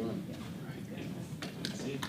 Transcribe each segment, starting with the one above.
doing? See?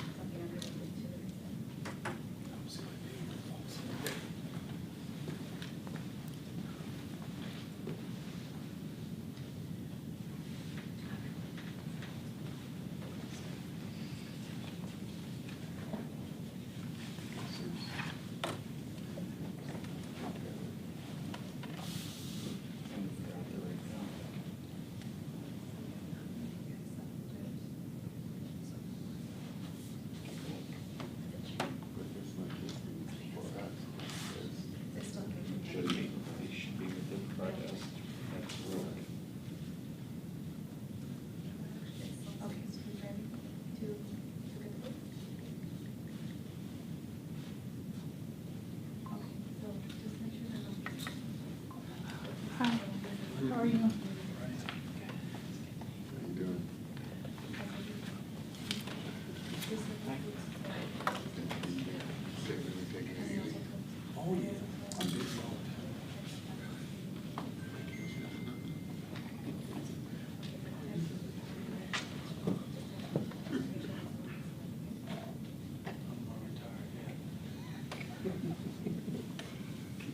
Hi, how are you? How you doing? Oh, yeah.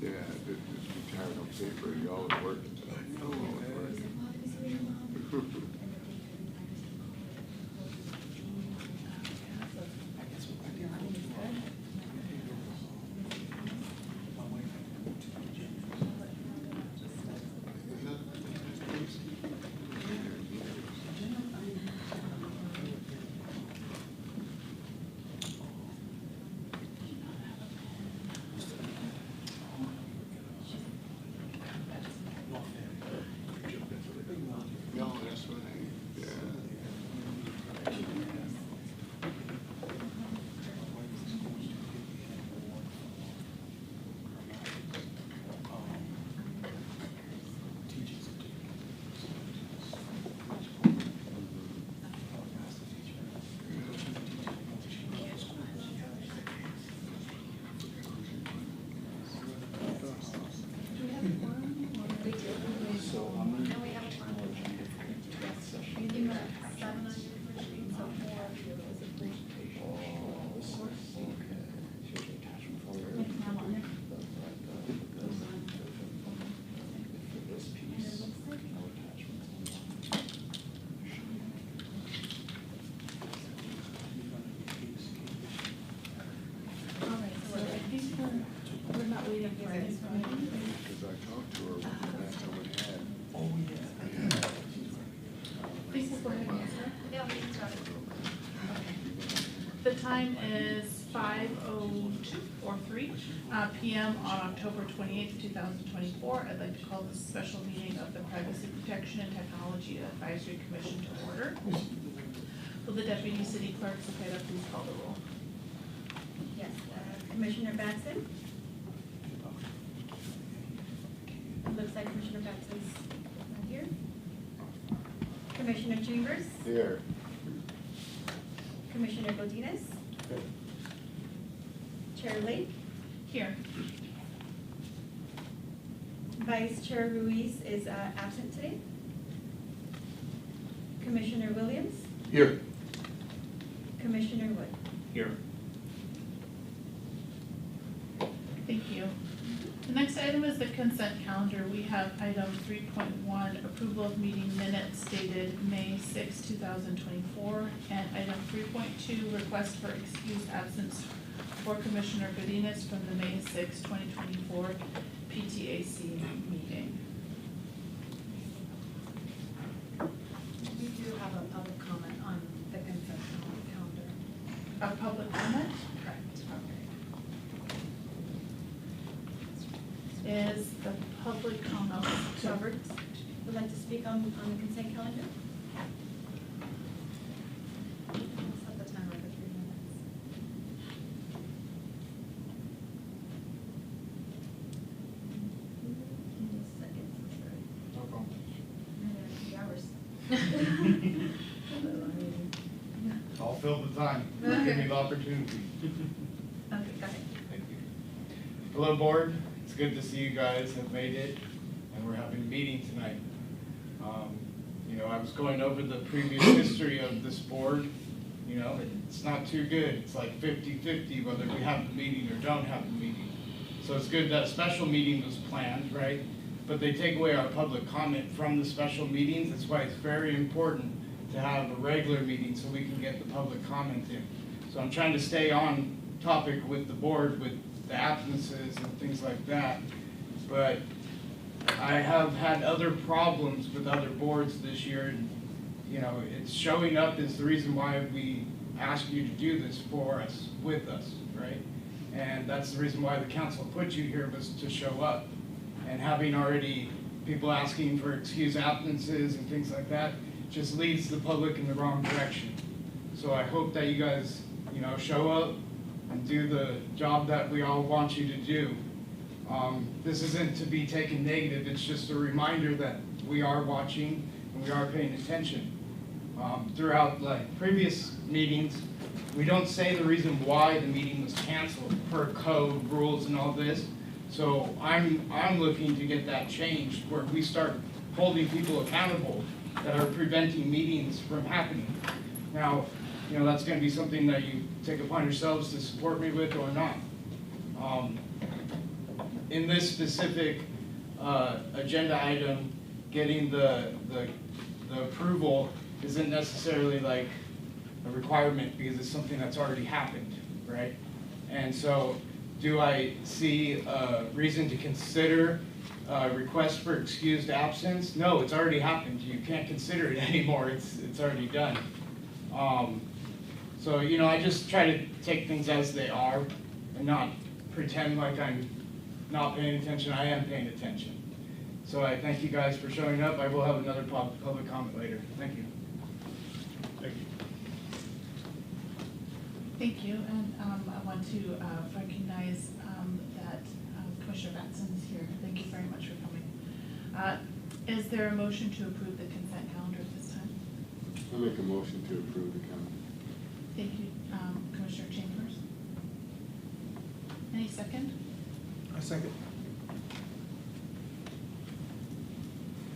Yeah, just retired on paper, you always working, so I'm always working. No, that's right, yeah. We're not waiting for this one. Because I talked to her when the last time we had. Oh, yeah. Lisa, go ahead and answer. Yeah, we can start. The time is 5:02 or 3 p.m. on October 28th, 2024. I'd like to call this special meeting of the Privacy Protection and Technology Advisory Commission to order. Will the Deputy City Clerk, Jdata, please call the roll? Yes, Commissioner Batson? Looks like Commissioner Batson's not here. Commissioner Chambers? Here. Commissioner Godinez? Chair Lake? Here. Vice Chair Ruiz is absent today. Commissioner Williams? Here. Commissioner Wood? Here. Thank you. The next item is the consent calendar. We have item 3.1, approval of meeting minutes dated May 6, 2024, and item 3.2, request for excused absence for Commissioner Godinez from the May 6, 2024 PTAC meeting. We do have a public comment on the consent calendar. A public comment? Correct. Is the public comment Roberts would like to speak on the consent calendar? I'll set the timer for 3 minutes. No problem. 3 hours. I'll fill the time. Give me the opportunity. Okay, go ahead. Thank you. Hello, board. It's good to see you guys have made it, and we're having a meeting tonight. You know, I was going over the previous history of this board. You know, it's not too good. It's like 50-50 whether we have the meeting or don't have the meeting. So it's good that a special meeting was planned, right? But they take away our public comment from the special meetings. That's why it's very important to have a regular meeting so we can get the public comment in. So I'm trying to stay on topic with the board with the absences and things like that. But I have had other problems with other boards this year. And, you know, it's showing up is the reason why we ask you to do this for us, with us, right? And that's the reason why the council put you here, was to show up. And having already people asking for excused absences and things like that just leads the public in the wrong direction. So I hope that you guys, you know, show up and do the job that we all want you to do. This isn't to be taken negative, it's just a reminder that we are watching and we are paying attention. Throughout like previous meetings, we don't say the reason why the meeting was canceled per code, rules, and all this. So I'm looking to get that changed, where we start holding people accountable that are preventing meetings from happening. Now, you know, that's going to be something that you take upon yourselves to support me with or not. In this specific agenda item, getting the approval isn't necessarily like a requirement because it's something that's already happened, right? And so, do I see a reason to consider a request for excused absence? No, it's already happened. You can't consider it anymore. It's already done. So, you know, I just try to take things as they are and not pretend like I'm not paying attention. I am paying attention. So I thank you guys for showing up. I will have another public comment later. Thank you. Thank you. Thank you, and I want to recognize that Commissioner Batson is here. Thank you very much for coming. Is there a motion to approve the consent calendar at this time? I make a motion to approve the calendar. Thank you, Commissioner Chambers. Any second? I second.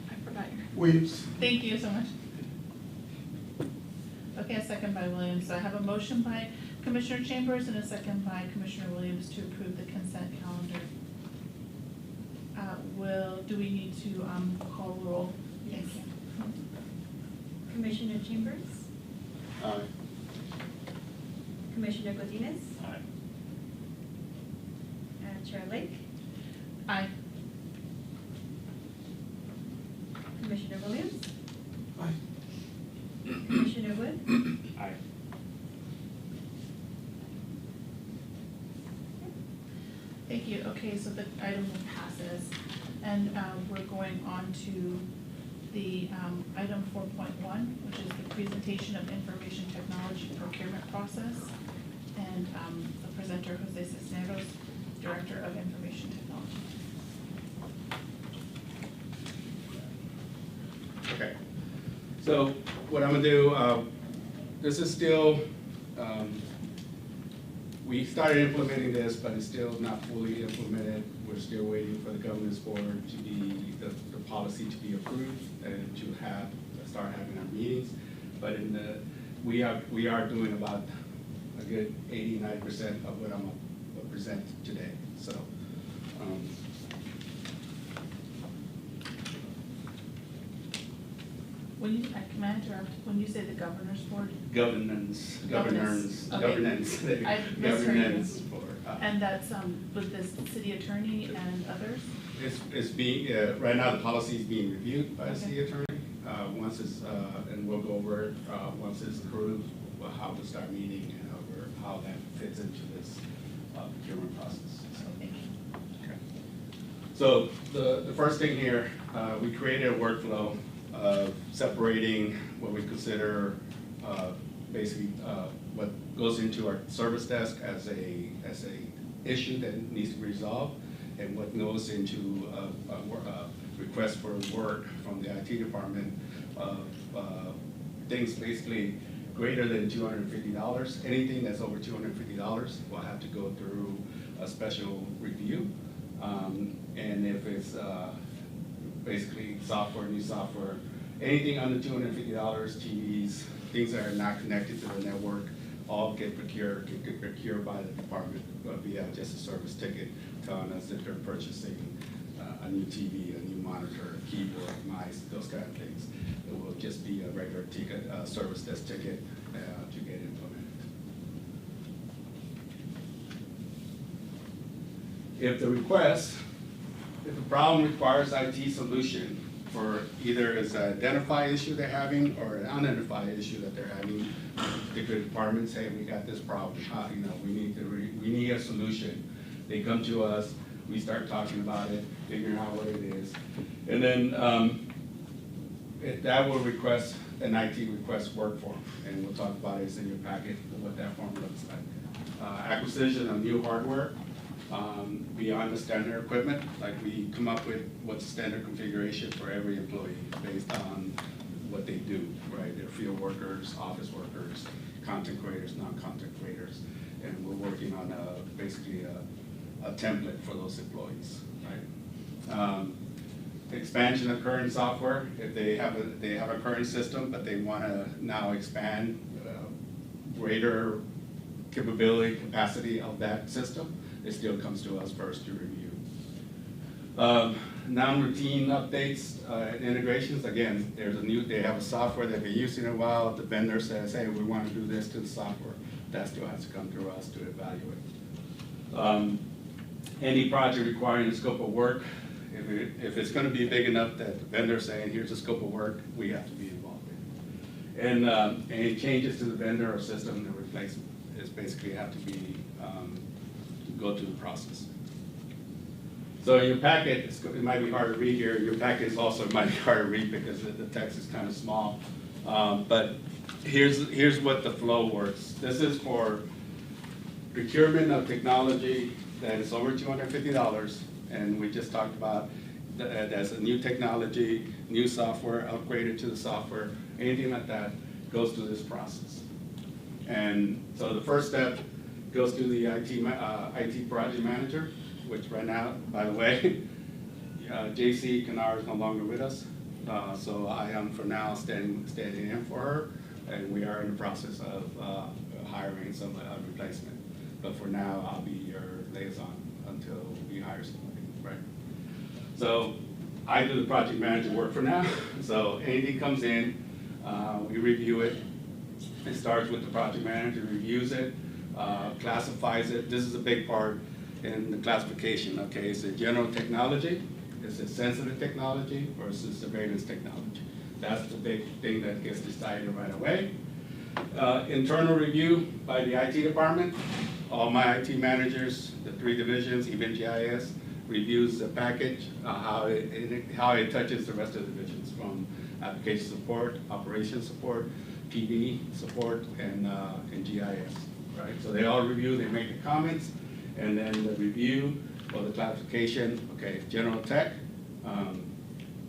I forgot your. Williams. Thank you so much. Okay, a second by Williams. So I have a motion by Commissioner Chambers and a second by Commissioner Williams to approve the consent calendar. Do we need to call roll? Yes. Thank you. Commissioner Chambers, Aye. Commissioner Godinez, Aye. Chair Lake, Aye. Commissioner Williams, Aye. Commissioner Wood, Aye. Thank you. Okay, so the item passes. And we're going on to the item 4.1, which is the presentation of information technology procurement process. And the presenter, Jose Cisneros, Director of Information Technology. Okay, so what I'm gonna do, this is still, we started implementing this, but it's still not fully implemented. We're still waiting for the governance board to be, the policy to be approved and to start having our meetings. But in the, we are doing about a good 80–90% of what I'm gonna present today, so. When you, can I interrupt? When you say the governor's board? Governance. Okay. Governance, I misheard you. governance for. And that's with the city attorney and others? It's being, right now the policy is being reviewed by the Okay. city attorney. Once it's, and we'll go over it, once it's approved, how to start meeting and how that fits into this procurement process. So. Thank you. Okay. So the first thing here, we created a workflow of separating what we consider basically what goes into our service desk as a issue that needs to be resolved, and what goes into a request for work from the IT department of things basically greater than $250. Anything that's over $250 will have to go through a special review, and if it's basically software, new software, anything under $250, TVs, things that are not connected to the network, all get procured by the department via just a service ticket telling us that they're purchasing a new TV, a new monitor, a keyboard, mice, those kind of things. It will just be a regular ticket, service desk ticket to get implemented. If the problem requires IT solution for either as an identified issue they're having or an unidentified issue that they're having, particular departments say, we got this problem, we need a solution. They come to us, we start talking about it, figuring out what it is. And then that will request an IT request work form, and we'll talk about it, it's in your packet, what that form looks like. Acquisition of new hardware, beyond the standard equipment, like we come up with what's the standard configuration for every employee based on what they do, right? They're field workers, office workers, content creators, non-content creators, and we're working on basically a template for those employees, right? Expansion of current software, if they have a current system, but they want to now expand greater capability, capacity of that system, it still comes to us first to review. Non-routine updates and integrations, again, they have a software they've been using a while, the vendor says, hey, we want to do this to the software, that still has to come through us to evaluate. Any project requiring a scope of work, if it's going to be big enough that the vendor's saying, here's the scope of work, we have to be involved in. And any changes to the vendor or system, the replacement is basically have to be go through the process. So your packet, it might be hard to read here. Your packet is also might be hard to read because the text is kind of small. But here's what the flow works. This is for procurement of technology that is over $250, and we just talked about that's a new technology, new software, upgraded to the software, anything like that goes through this process. And so the first step goes to the IT project manager, which right now, by the way, JC Kanar is no longer with us. So I am for now standing in for her, and we are in the process of hiring some replacement. But for now, I'll be your liaison until we hire somebody, right? So I do the project manager work for now. So anything comes in, we review it. It starts with the project manager, reviews it, classifies it. This is a big part in the classification, okay? Is it general technology? Is it sensitive technology? Or is it surveillance technology? That's the big thing that gets decided right away. Internal review by the IT department. All my IT managers, the 3 divisions, even GIS, reviews the package, how it touches the rest of the divisions, from application support, operations support, PD support, and GIS, right? So they all review, they make the comments, and then the review or the classification, okay, general tech,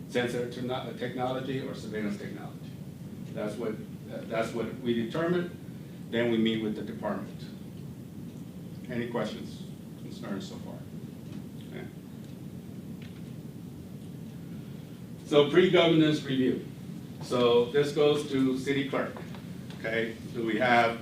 sensitive technology, or surveillance technology. That's what we determine. Then we meet with the department. Any questions, concerns so far? Okay. So pre-governance review. So this goes to city clerk. Okay, do we have,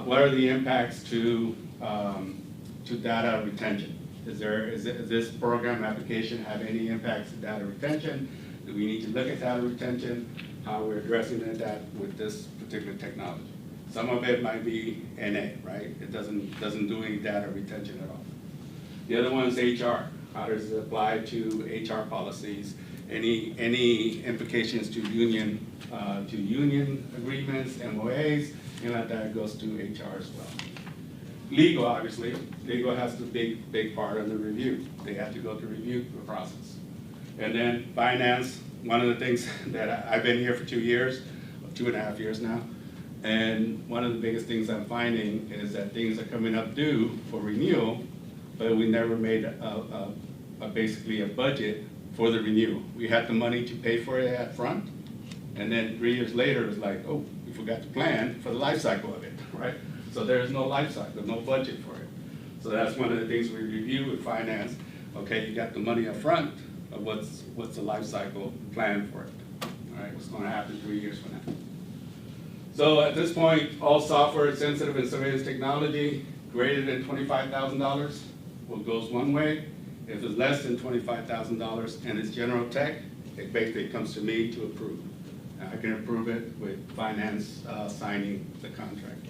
what are the impacts to data retention? Is this program application have any impacts to data retention? Do we need to look at data retention? How we're addressing that with this particular technology? Some of it might be NA, right? It doesn't do any data retention at all. The other one is HR. How does it apply to HR policies? Any implications to union agreements, MOAs, and like that goes to HR as well. Legal, obviously, legal has the big part of the review. They have to go through review process. And then finance, one of the things that I've been here for 2 years, 2.5 years now, and one of the biggest things I'm finding is that things are coming up due for renewal, but we never made basically a budget for the renewal. We had the money to pay for it up front, and then 3 years later, it's like, oh, we forgot to plan for the life cycle of it, right? So there's no life cycle, no budget for it. So that's one of the things we review with finance. Okay, you got the money up front, but what's the life cycle plan for it? All right? What's gonna happen 3 years from now. So at this point, all software sensitive and surveillance technology greater than $25,000 goes one way. If it's less than $25,000 and it's general tech, it basically comes to me to approve. I can approve it with finance signing the contract.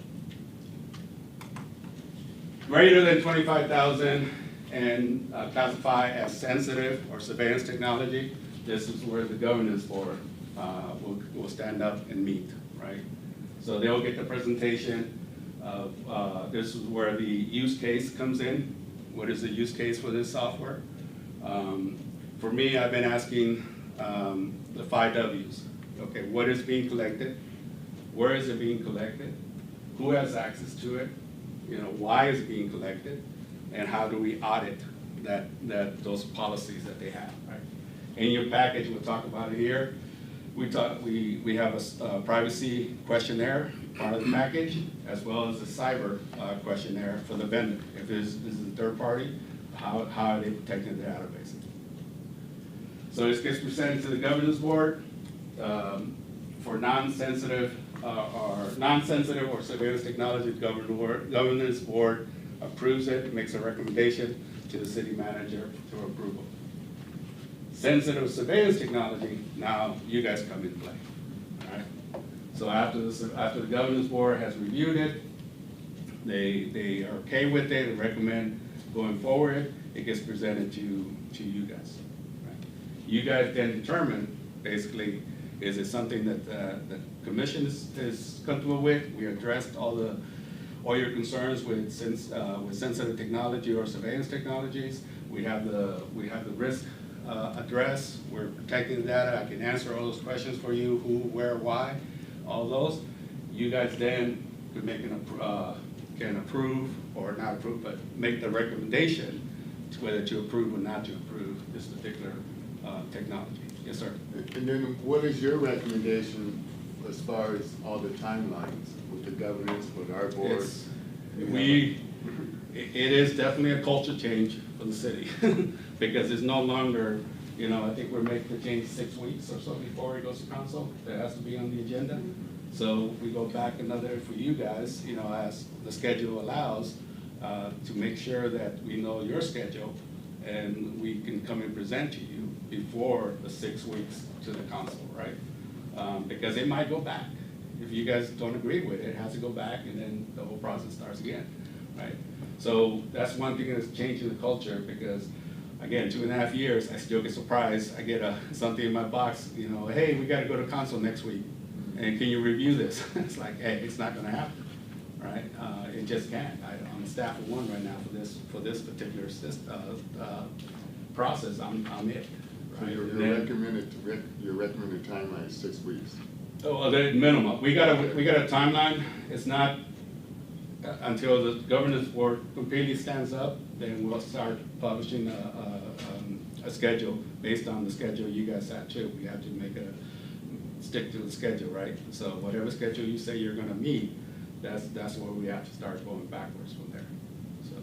Greater than 25,000 and classify as sensitive or surveillance technology, this is where the governance board will stand up and meet, right? So they'll get the presentation of, this is where the use case comes in. What is the use case for this software? For me, I've been asking the 5 Ws. Okay, what is being collected? Where is it being collected? Who has access to it? You know, why is it being collected? And how do we audit those policies that they have, right? In your package, we'll talk about it here. We have a privacy questionnaire, part of the package, as well as a cyber questionnaire for the vendor. If this is a third party, how are they protecting the database? So this gets presented to the governance board for non-sensitive or surveillance technology. The governance board approves it, makes a recommendation to the city manager for approval. Sensitive surveillance technology, now you guys come into play, all right? So after the governance board has reviewed it, they are okay with it and recommend going forward, it gets presented to you guys, right? You guys then determine, basically, is it something that the commission is comfortable with? We addressed all your concerns with sensitive technology or surveillance technologies. We have the risk address. We're protecting the data. I can answer all those questions for you: who, where, why, all those. You guys then could make can approve or not approve, but make the recommendation to whether to approve or not to approve this particular technology. Yes, sir. And then what is your recommendation as far as all the timelines with the governance, with our board? It is definitely a culture change for the city because it's no longer, I think we're making the change 6 weeks or so before it goes to council. That has to be on the agenda. So we go back another for you guys, as the schedule allows, to make sure that we know your schedule and we can come and present to you before the 6 weeks to the council, right? Because it might go back. If you guys don't agree with it, it has to go back and then the whole process starts again, right? So that's one thing that's changing the culture because, again, 2.5 years, I still get surprised. I get something in my box, hey, we got to go to council next week, and can you review this? It's like, hey, it's not going to happen, right? It just can't. I'm staff of one right now for this particular process. I'm it. So Right? your recommended timeline is 6 weeks. Oh, well, the minimum. We got a timeline. It's not until the governance board completely stands up, then we'll start publishing a schedule based on the schedule you guys have too. We have to stick to the schedule, right? So whatever schedule you say you're gonna meet, that's where we have to start going backwards from there. So,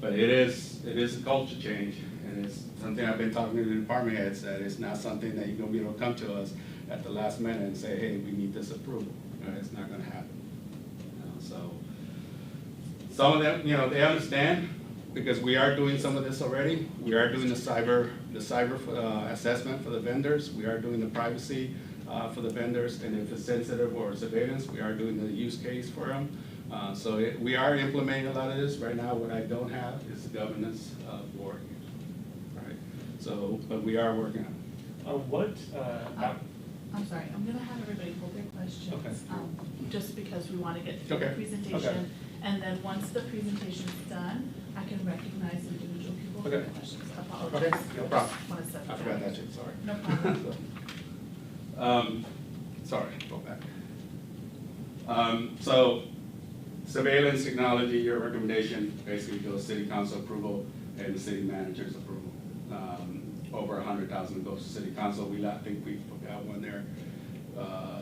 but it is a culture change, and it's something I've been talking to the department heads that it's not something that you're gonna be able to come to us at the last minute and say, hey, we need this approval. Right? It's not gonna happen. So some of them, they understand because we are doing some of this already. We are doing the cyber assessment for the vendors. We are doing the privacy for the vendors, and if it's sensitive or surveillance, we are doing the use case for them. We are implementing a lot of this right now. What I don't have is the governance board. Right. So, but we are working on it. I'm sorry, I'm gonna have everybody hold their questions. Okay. Just because we wanna get through the Okay. presentation. Okay. And then once the presentation's done, I can recognize individual people for Okay. their questions. Apologies. Okay, no problem. Just wanna set I forgot that too, sorry. No problem. Sorry, go back. So surveillance technology, your recommendation basically goes city council approval and the city manager's approval. Over 100,000 goes to city council. I think we forgot one there,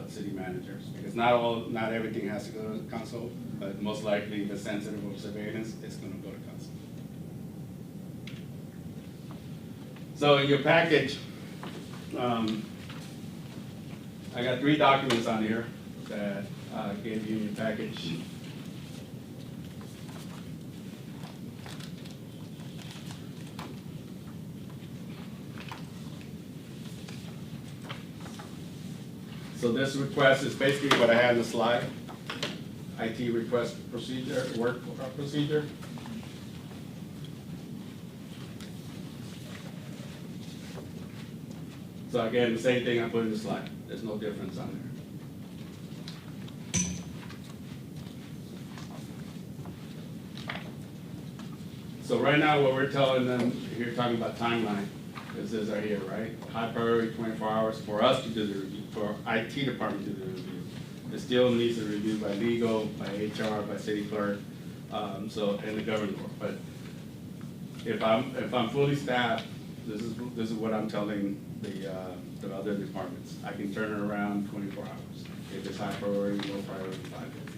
city managers, because not everything has to go to council, but most likely the sensitive of surveillance is going to go to council. So in your package, I got 3 documents on here that I gave you in your package. So this request is basically what I had in the slide. IT request procedure, work procedure. So again, the same thing I put in the slide. There's no difference on there. So right now, what we're telling them, here talking about timeline, is this right here, right? High priority, 24 hours for us to do the review, for our IT department to do the review. It still needs a review by legal, by HR, by city clerk, and the governing board. But if I'm fully staffed, this is what I'm telling the other departments. I can turn it around 24 hours. If it's high priority, low priority, 5 days.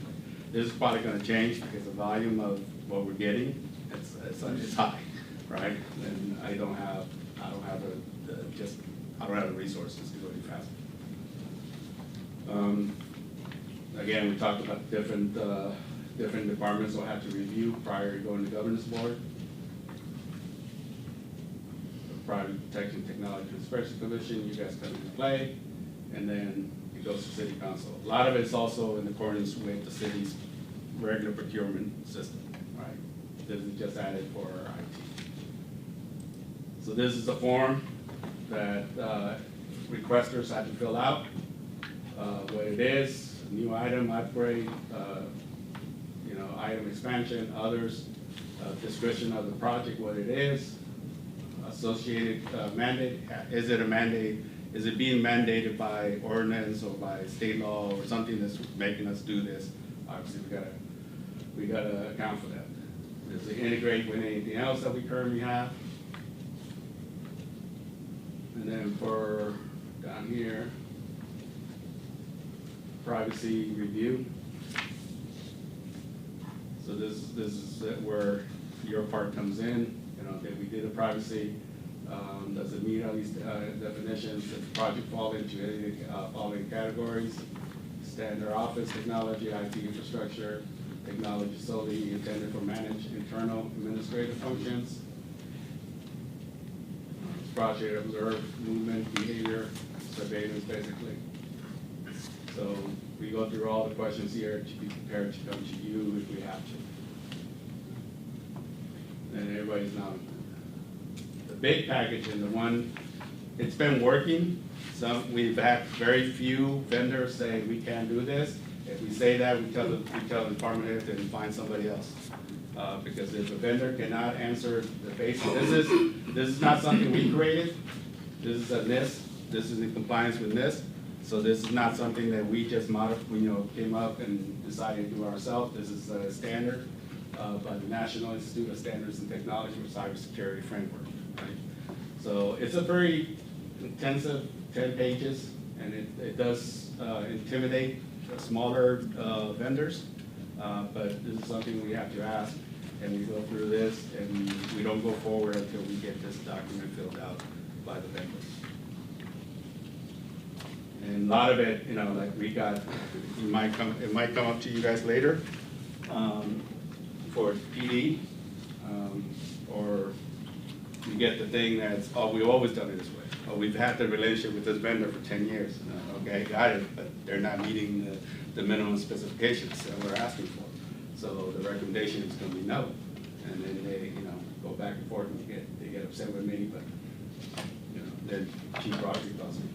This is probably going to change because the volume of what we're getting, it's high, right? And I don't have the resources to go any faster. Again, we talked about different departments will have to review prior to going to governance board. Private Protection Technology Transparency Commission, you guys come into play, and then it goes to City Council. A lot of it's also in accordance with the city's regular procurement system, right? This is just added for IT. So this is a form that requesters have to fill out, what it is, new item, upgrade, item expansion, others, description of the project, what it is, associated mandate. Is it a mandate? Is it being mandated by ordinance or by state law or something that's making us do this? Obviously, we gotta account for that. Does it integrate with anything else that we currently have? And then for down here, privacy review. So this is where your part comes in. That we did a privacy. Does it meet all these definitions? Does the project fall into any following categories? Standard office technology, IT infrastructure, technology solely intended for managed internal administrative functions. Project observe movement, behavior, surveillance, basically. So we go through all the questions here to be prepared to come to you if we have to. And everybody's now, the big package and the one, it's been working. We've had very few vendors say we can't do this. If we say that, we tell the department head to find somebody else. Because if a vendor cannot answer the basic, this is not something we created. This is a NIST. This is in compliance with NIST. So this is not something that we just came up and decided to do ourselves. This is a standard by the National Institute of Standards and Technology for Cybersecurity Framework. Right? So it's a very intensive 10 pages, and it does intimidate smaller vendors, but this is something we have to ask, and we go through this, and we don't go forward until we get this document filled out by the vendors. And a lot of it, like we got, it might come up to you guys later for PD, or you get the thing that's, oh, we've always done it this way. Oh, we've had the relationship with this vendor for 10 years. Okay, got it, but they're not meeting the minimum specifications that we're asking for. So the recommendation is going to be no, and then they, go back and forth, and they get upset with me, but then Chief Rogers calls me.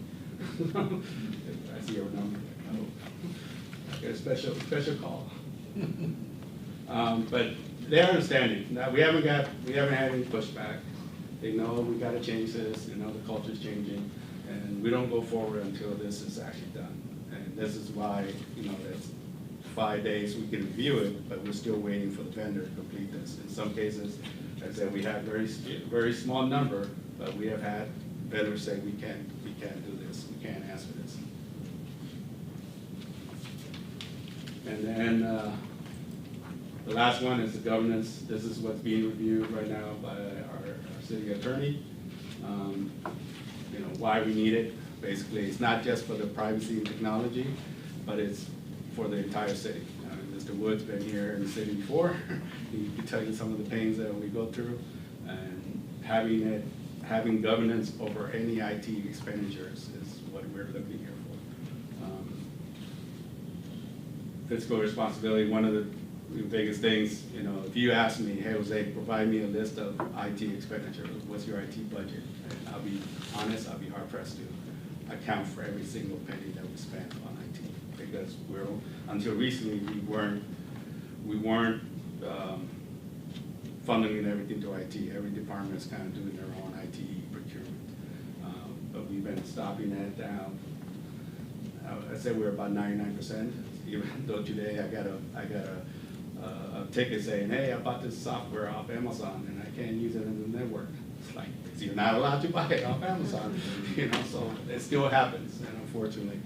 I see your number. I get a special call. But they're understanding. Now, we haven't had any pushback. They know we got to change this. They know the culture's changing, and we don't go forward until this is actually done. And this is why that's 5 days we can review it, but we're still waiting for the vendor to complete this. In some cases, like I said, we have very small number, but we have had vendors say we can't do this. We can't answer this. And then the last one is the governance. This is what's being reviewed right now by our city attorney. Why we need it. Basically, it's not just for the privacy and technology, but it's for the entire city. Mr. Wood's been here in the city before. He can tell you some of the pains that we go through, and having governance over any IT expenditures is what we're looking here for. Fiscal responsibility, one of the biggest things, if you ask me, hey, Jose, provide me a list of IT expenditures, what's your IT budget? And I'll be honest, I'll be hard pressed to account for every single penny that we spend on IT, because until recently, we weren't funding everything to IT. Every department is kind of doing their own IT procurement. But we've been stopping that down. I'd say we're about 99%, even though today I got a ticket saying, hey, I bought this software off Amazon and I can't use it in the network. It's like, you're not allowed to buy it off Amazon, so it still happens, and unfortunately.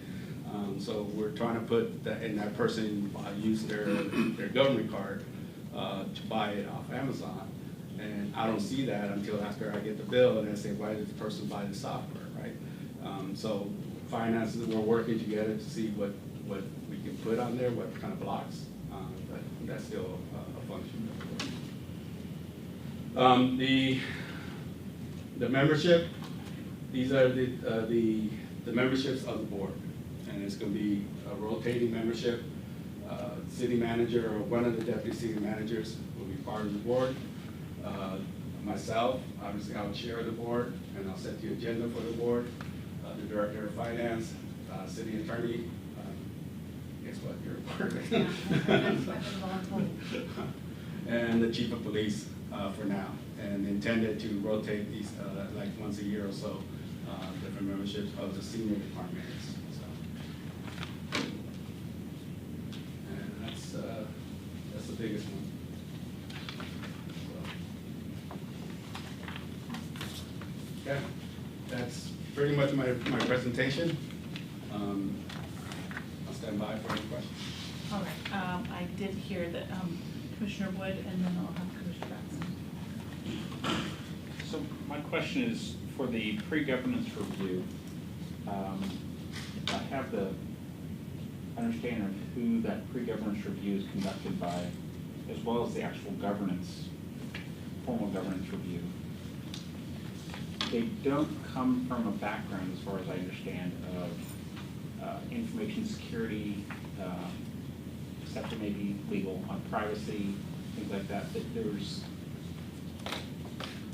So we're trying to put that, and that person use their government card to buy it off Amazon. And I don't see that until after I get the bill and I say, why did the person buy the software, right? So finances, we're working together to see what we can put on there, what kind of blocks, but that's still a function. The membership, these are the memberships of the board, and it's going to be a rotating membership. City manager or one of the deputy city managers will be part of the board. Myself, obviously I'll chair the board, and I'll set the agenda for the board. The director of finance, city attorney, guess what, you're a part of it. And the chief of police for now, and intended to rotate these like once a year or so, different memberships of the senior department heads. So, and that's the biggest one. So, okay, that's pretty much my presentation. I'll stand by for any questions. All right, I did hear that Commissioner Wood, and then I'll have Commissioner Batson. So my question is, for the pre-governance review, I have the understanding of who that pre-governance review is conducted by, as well as the actual governance, formal governance review. They don't come from a background, as far as I understand, of information security, except for maybe legal on privacy, things like that.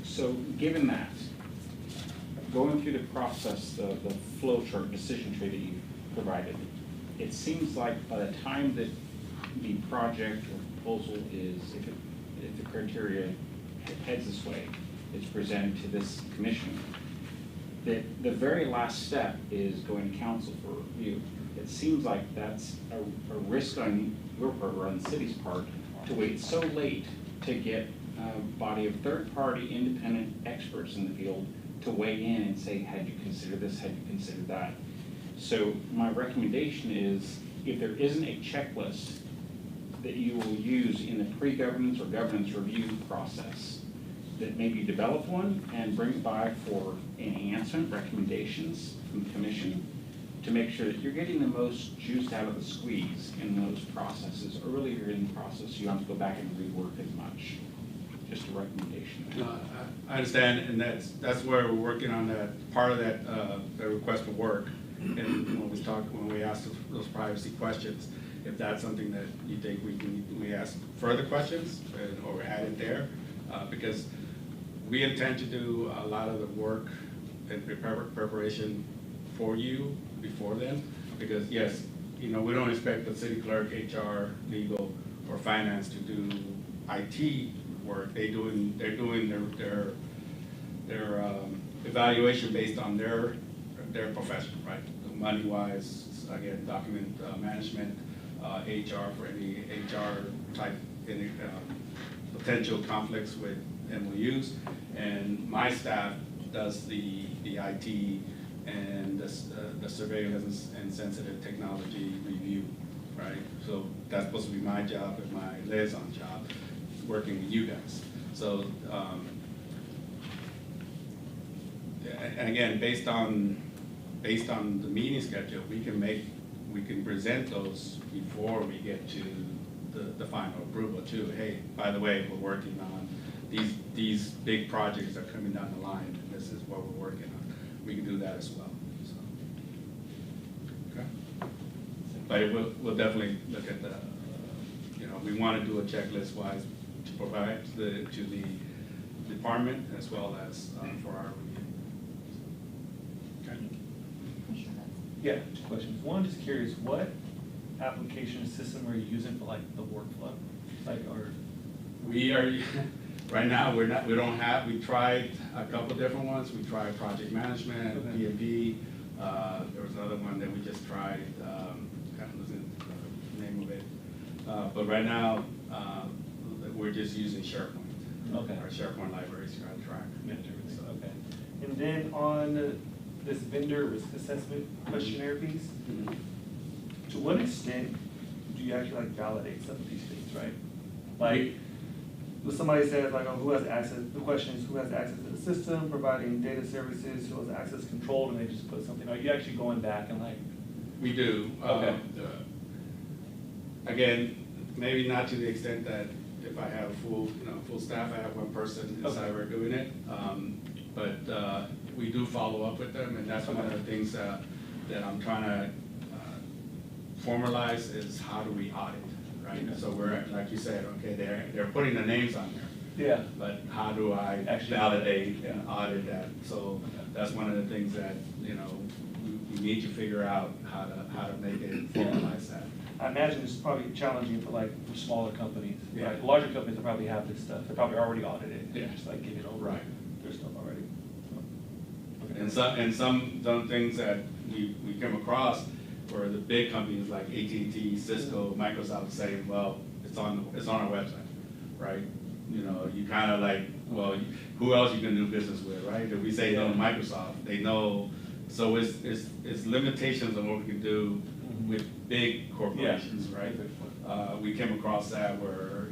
So given that, going through the process, the flow chart, decision tree that you provided, it seems like by the time that the project or proposal is, if the criteria heads this way, it's presented to this commission, that the very last step is going to council for review. It seems like that's a risk on your part or on the city's part to wait so late to get a body of third-party independent experts in the field to weigh in and say, had you considered this, had you considered that? So my recommendation is, if there isn't a checklist that you will use in the pre-governance or governance review process, that maybe develop one and bring it by for enhancement recommendations from the commission to make sure that you're getting the most juice out of the squeeze in those processes. Earlier in the process, you don't have to go back and rework as much. Just a recommendation. No, I understand, and that's where we're working on that, part of that, the request for work. And when we ask those privacy questions, if that's something that you think we ask further questions or add it there, because we intend to do a lot of the work and preparation for you before then, because yes, we don't expect the city clerk, HR, legal, or finance to do IT work. They're doing their evaluation based on their profession, right? Money wise, again, document management, HR for any HR type potential conflicts with MOUs, and my staff does the IT and the surveillance and sensitive technology review, right? So that's supposed to be my job and my liaison job, working with you guys. So, and again, based on based on the meeting schedule, we can present those before we get to the final approval too. Hey, by the way, we're working on these big projects are coming down the line, and this is what we're working on. We can do that as well, so. Okay. But we'll definitely look at the, we want to do a checklist wise to provide to the department as well as for our review. Okay. Commissioner Betts? Yeah, two questions. One, just curious, what application system are you using for like the workflow? Like, or? We are, right now, we tried a couple different ones. We tried project management, Okay. PMP. There was another one that we just tried, kind of losing the name of it. But right now, we're just using SharePoint. Okay. Our SharePoint libraries are on track. So, Okay. And then on this vendor risk assessment questionnaire piece, mhm. to what extent do you actually like validate some of these things, right? Like, if somebody says like, oh, who has access, the question is who has access to the system, providing data services, who has access controlled, and they just put something, are you actually going back and like? We do. Okay. Again, maybe not to the extent that if I have full staff, I have one person in cyber doing it. But we do follow up with them, and that's one of the things that I'm trying to formalize is how do we audit, right? So we're, like you said, okay, they're putting the names on there. Yeah. But how do I Actually validate validate, and audit that? So that's one of the things that, we need to figure out how to make it formalize that. I imagine it's probably challenging for like for smaller companies, Yeah. right? Larger companies that probably have this stuff, they're probably already audited, Yeah. they're just like getting over Right. their stuff already. Okay. And some things that we come across where the big companies like AT&T, Cisco, Microsoft saying, well, it's on our website, right? You kind of like, well, who else you can do business with, right? If we say no to Microsoft, they know. So it's limitations on what we can do with big corporations, right? We came across that where,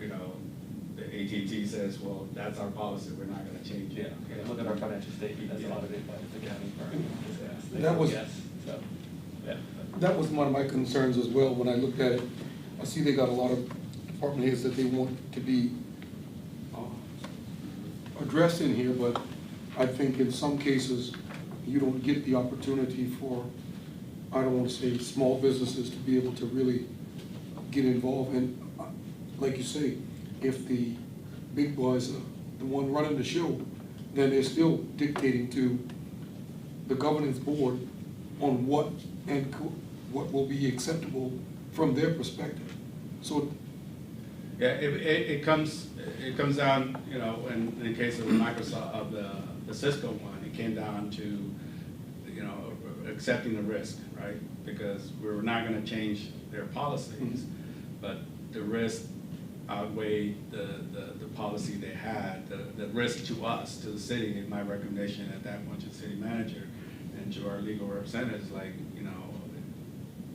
the AT&T says, well, that's our policy, we're not gonna change it. Yeah, look at our financial statement, that's audited by this accounting firm. They That say was- yes, so, yeah. That was one of my concerns as well, when I looked at it. I see they got a lot of department heads that they want to be addressed in here, but I think in some cases, you don't get the opportunity for, I don't want to say small businesses to be able to really get involved. And like you say, if the big boys are the one running the show, then they're still dictating to the governance board on what will be acceptable from their perspective. So Yeah, it comes down, in the case of the Microsoft, of the Cisco one, it came down to, accepting the risk, right? Because we're not gonna change their policies, but the risk outweighed the policy they had, the risk to us, to the city. My recommendation at that point to the city manager and to our legal representatives, like,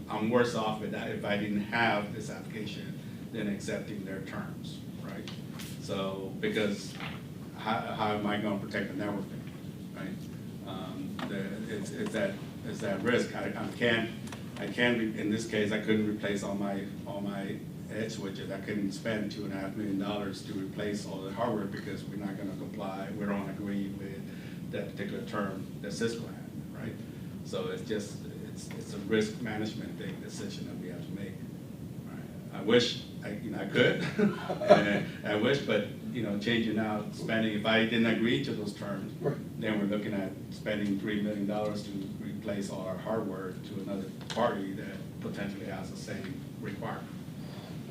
I'm worse off with that if I didn't have this application than accepting their terms, right? So, because how am I gonna protect the network, right? It's that risk. I can't, in this case, I couldn't replace all my edge switches. I couldn't spend $2.5 million to replace all the hardware because we're not gonna comply, we don't agree with that particular term that Cisco had, right? So it's just, it's a risk management decision that we have to make. Right? I wish I could, and I wish, but changing out spending. If I didn't agree to those terms, right. then we're looking at spending $3 million to replace all our hardware to another party that potentially has the same requirement.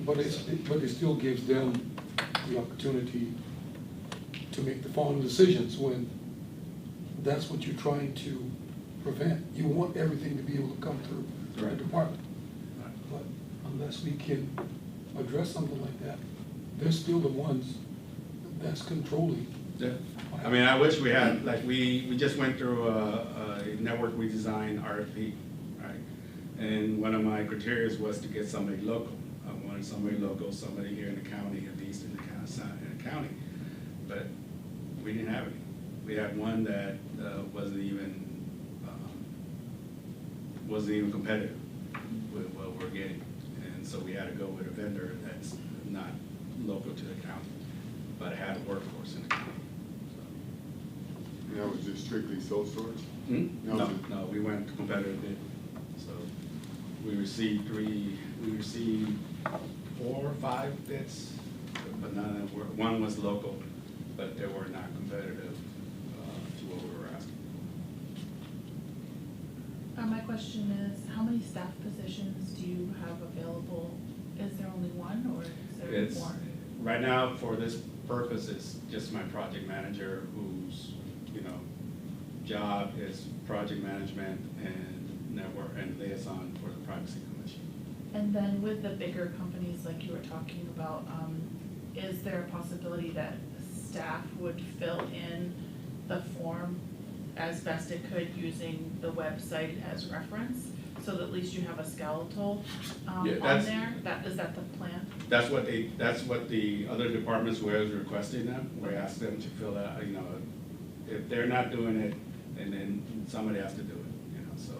But it still gives them the opportunity to make the final decisions when that's what you're trying to prevent. You want everything to be able to come through the department. But unless we can address something like that, they're still the ones that's controlling. Yeah. I mean, I wish we had, like, we just went through a network redesign RFP, right? And one of my criteria was to get somebody local. I wanted somebody local, somebody here in the county, at least in the county. But we didn't have any. We had one that wasn't even wasn't even competitive with what we're getting. And so we had to go with a vendor that's not local to the county, but had a workforce in the county. And that was just strictly sole source? No, we went competitive bid. So we received 4 or 5 bids, but none of them were, one was local, but they were not competitive to what we were asking. My question is, how many staff positions do you have available? Is there only one, or is there It's, more? right now, for this purpose, it's just my project manager whose, job is project management and network and liaison for the Privacy Commission. And then with the bigger companies like you were talking about, is there a possibility that staff would fill in the form as best it could using the website as reference? So that at least you have a skeletal Yeah, on there? Is that the plan? That's what the other departments were requesting them. We asked them to fill out, if they're not doing it, and then somebody has to do it, so.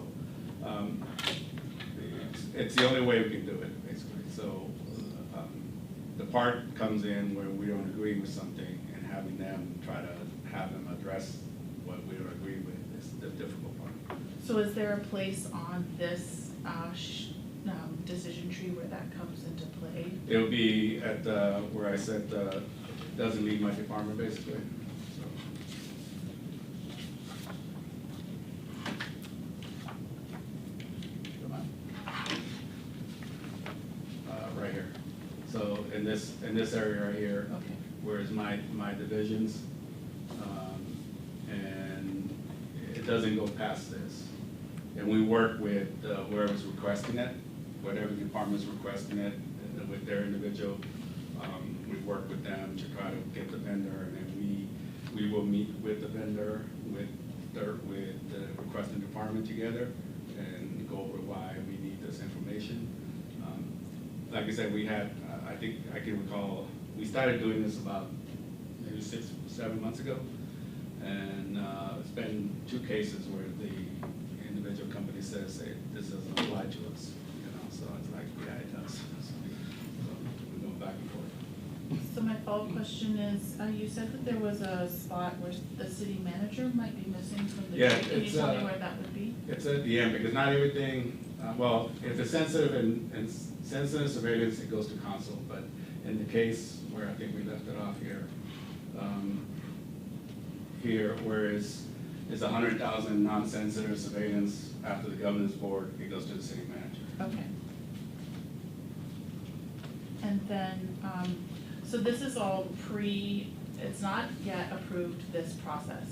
It's the only way we can do it, basically. So, the part comes in where we don't agree with something, and having them try to have them address what we don't agree with is the difficult part. So is there a place on this decision tree where that comes into play? It'll be at where I said, doesn't leave my department, basically. So. Come on. Right here. So in this area right here, Okay. where's my divisions, and it doesn't go past this. And we work with whoever's requesting it, whatever department's requesting it, and with their individual, we work with them to try to get the vendor, and then we will meet with the vendor, with the requesting department together, and go over why we need this information. Like I said, we had, I think I can recall, we started doing this about maybe 6 or 7 months ago, and it's been 2 cases where the individual company says, hey, this doesn't apply to us, so it's like, yeah, it does. So we're going back and forth. So my follow-up question is, you said that there was a spot where the city manager might be missing from the Yeah, tree. Can you it's, tell me where that would be? It's at the end, because not everything, well, if it's sensitive and sensitive surveillance, it goes to council, but in the case where I think we left it off here, whereas it's 100,000 non-sensitive surveillance after the governance board, it goes to the city manager. Okay. And then, so this is all it's not yet approved, this process,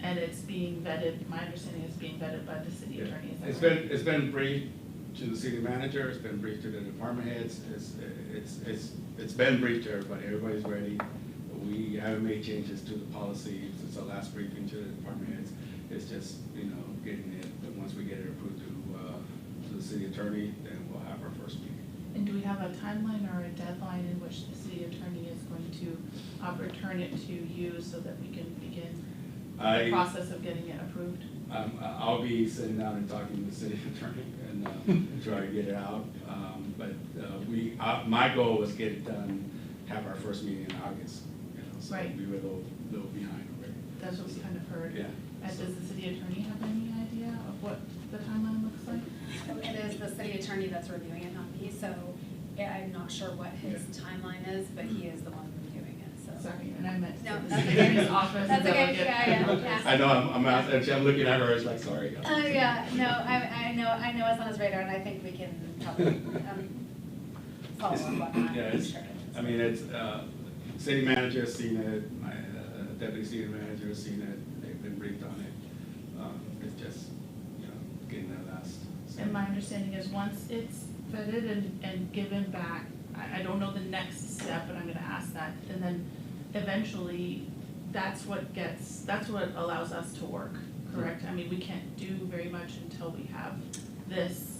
and it's being vetted, my understanding is being vetted by the city attorney, is that right? It's been briefed to the city manager, it's been briefed to the department heads, it's been briefed to everybody, everybody's ready. We haven't made changes to the policy since our last briefing to the department heads. It's just, getting it, but once we get it approved to the city attorney, then we'll have our first meeting. And do we have a timeline or a deadline in which the city attorney is going to return it to you so that we can begin the process of getting it approved? I'll be sitting down and talking to the city attorney and try to get it out. But my goal was get it done, have our first meeting in August. So Right. we were a little behind already. That's what we kind of heard. Yeah. And does the city attorney have any idea of what the timeline looks like? It is the city attorney that's reviewing it, not me, so I'm not sure what his timeline is, but he is the one reviewing it, so. Sorry, and I meant No, the that's city okay. attorney's office. That's okay, delegate. yeah. I know, I'm looking at her, it's like, sorry. Oh, yeah, no, I know it's on his radar, and I think we can probably, follow up on that. Yeah, it's, city manager has seen it, my deputy city manager has seen it, they've been briefed on it. It's just, getting that last. And my understanding is once it's vetted and given back, I don't know the next step, but I'm gonna ask that, and then eventually, that's what allows us to work, correct? I mean, we can't do very much until we have this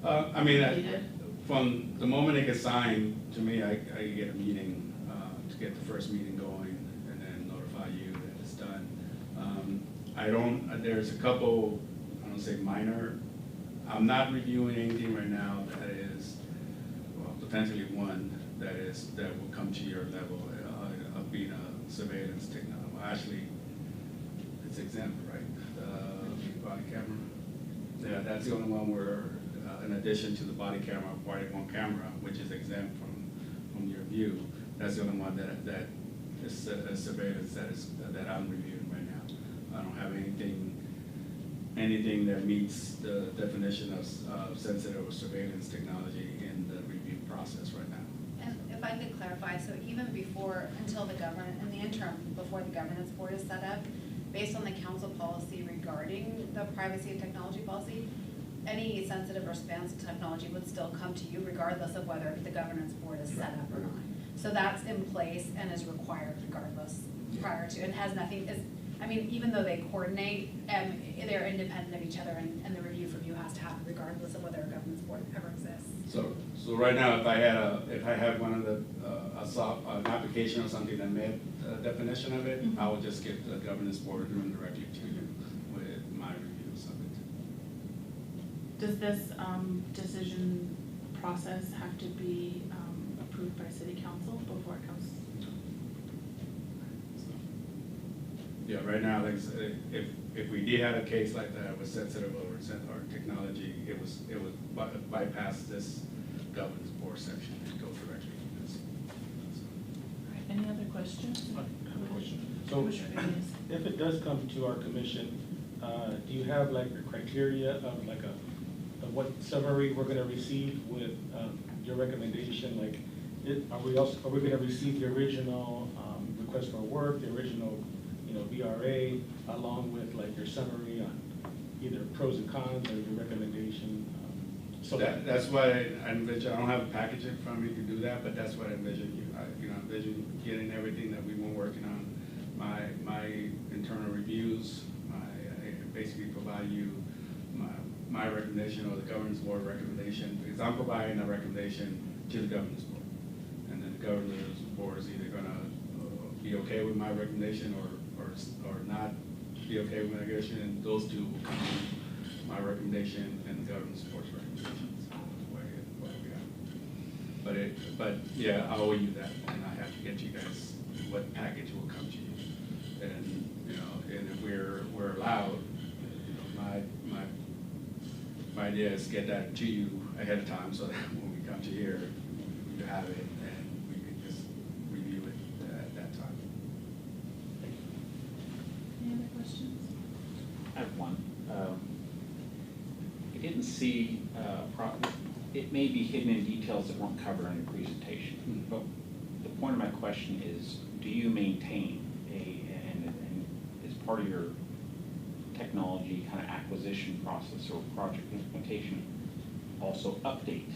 completed. From the moment it gets signed, to me, I get a meeting, to get the first meeting going, and then notify you that it's done. There's a couple, I don't say minor I'm not reviewing anything right now that is, well, potentially one that will come to your level of being a surveillance technology. Actually, it's exempt, right? The body camera. Yeah, that's the only one where, in addition to the body camera, body-worn camera, which is exempt from your view, that's the only one that is surveillance that I'm reviewing right now. I don't have anything that meets the definition of sensitive or surveillance technology in the review process right now. And if I could clarify, so even before, until the governance, in the interim, before the governance board is set up, based on the council policy regarding the privacy and technology policy, any sensitive or expansive technology would still come to you regardless of whether the governance board is set up or not. So that's in place and is required regardless prior to, and has nothing, I mean, even though they coordinate, they're independent of each other, and the review from you has to happen regardless of whether a governance board ever exists. So right now, if I had one of the, an application or something that met the definition of it, I would just get the governance board doing directly to you with my reviews of it. Does this decision process have to be approved by city council before it comes? Yeah, right now, like, if we did have a case like that with sensitive or technology, it would bypass this governance board section and go directly to this. All right, any other questions? I have a question. So Commissioner Hayes. if it does come to our commission, do you have like a criteria of like of what summary we're gonna receive with your recommendation? Like, are we gonna receive the original request for work, the original, VRA, along with like your summary on either pros and cons or your recommendation? So that's why I envision, I don't have a package in front of me to do that, but that's what I envision. I envision getting everything that we've been working on, my internal reviews, I basically provide you my recommendation or the governance board recommendation, because I'm providing a recommendation to the governance board. And then the governance board is either gonna be okay with my recommendation or not be okay with my recommendation, and those two will come to my recommendation and the governance board's recommendations. But yeah, I owe you that, and I have to get you guys what package will come to you. And and if we're allowed, my idea is to get that to you ahead of time so that when we come to here, you have it and we can just review it at that time. Any other questions? I have one. I didn't see, it may be hidden in details that weren't covered in your presentation, but the point of my question is, do you maintain and as part of your technology kind of acquisition process or project implementation, also update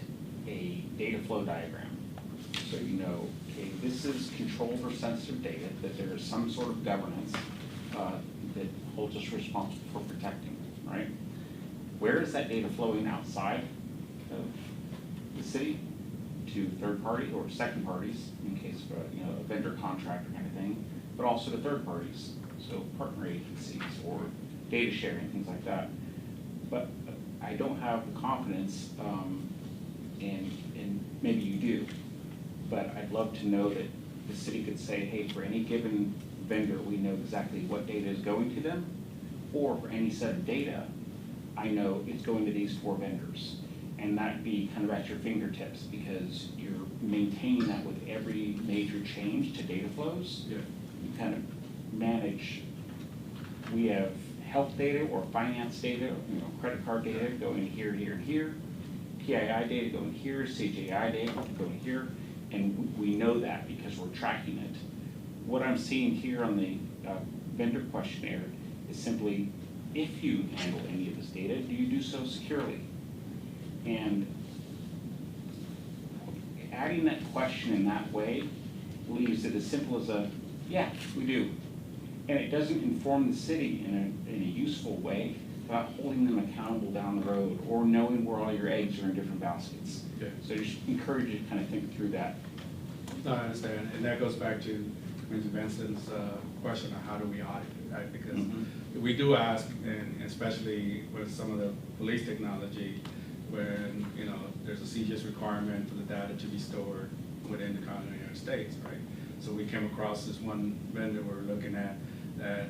a data flow diagram? So okay, this is controlled or sensitive data, that there is some sort of governance that holds us responsible for protecting, right? Where is that data flowing outside of the city to third party or second parties in case of a vendor contract or kind of thing, but also to third parties, so partner agencies or data sharing, things like that. But I don't have the confidence, and maybe you do, but I'd love to know that the city could say, hey, for any given vendor, we know exactly what data is going to them, or for any set of data, I know it's going to these 4 vendors. And that'd be kind of at your fingertips, because you're maintaining that with every major change to data flows. Yeah. You kind of manage, we have health data or finance data, credit card data going here, here, and here, PII data going here, CJI data going here, and we know that because we're tracking it. What I'm seeing here on the vendor questionnaire is simply, if you handle any of this data, do you do so securely? And adding that question in that way leaves it as simple as yeah, we do. And it doesn't inform the city in a useful way about holding them accountable down the road or knowing where all your eggs are in different baskets. Yeah. So I just encourage you to kind of think through that. No, I understand, and that goes back to Commissioner Benson's question on how do we audit it. right? Because Mhm. we do ask, and especially with some of the police technology, when, you know, there's a CJIS requirement for the data to be stored within the continental United States, right? So we came across this one vendor we were looking at that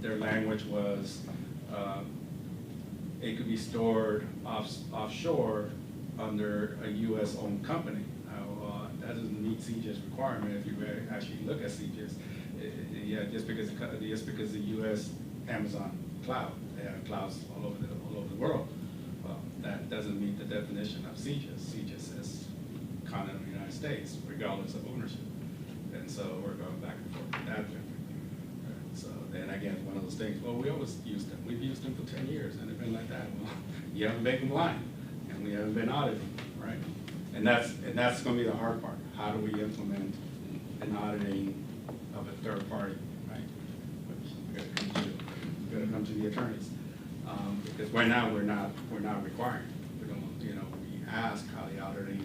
their language was it could be stored offshore under a U.S.-owned company. That doesn't meet CJIS requirement if you actually look at CJIS. Yeah, just because the U.S. Amazon cloud, they have clouds all over the world. Well, that doesn't meet the definition of CJIS. CJIS is continental United States, regardless of ownership. And so we're going back and forth with that. Right. So then again, one of those things. Well, we always use them. We've used them for 10 years, and they've been like that. Well, you haven't been compliant, and we haven't been auditing, right? And that's going to be the hard part. How do we implement an auditing of a third party, right? Which we got to come to the attorneys, because right now we're not requiring. We don't, you know, we ask how the auditing,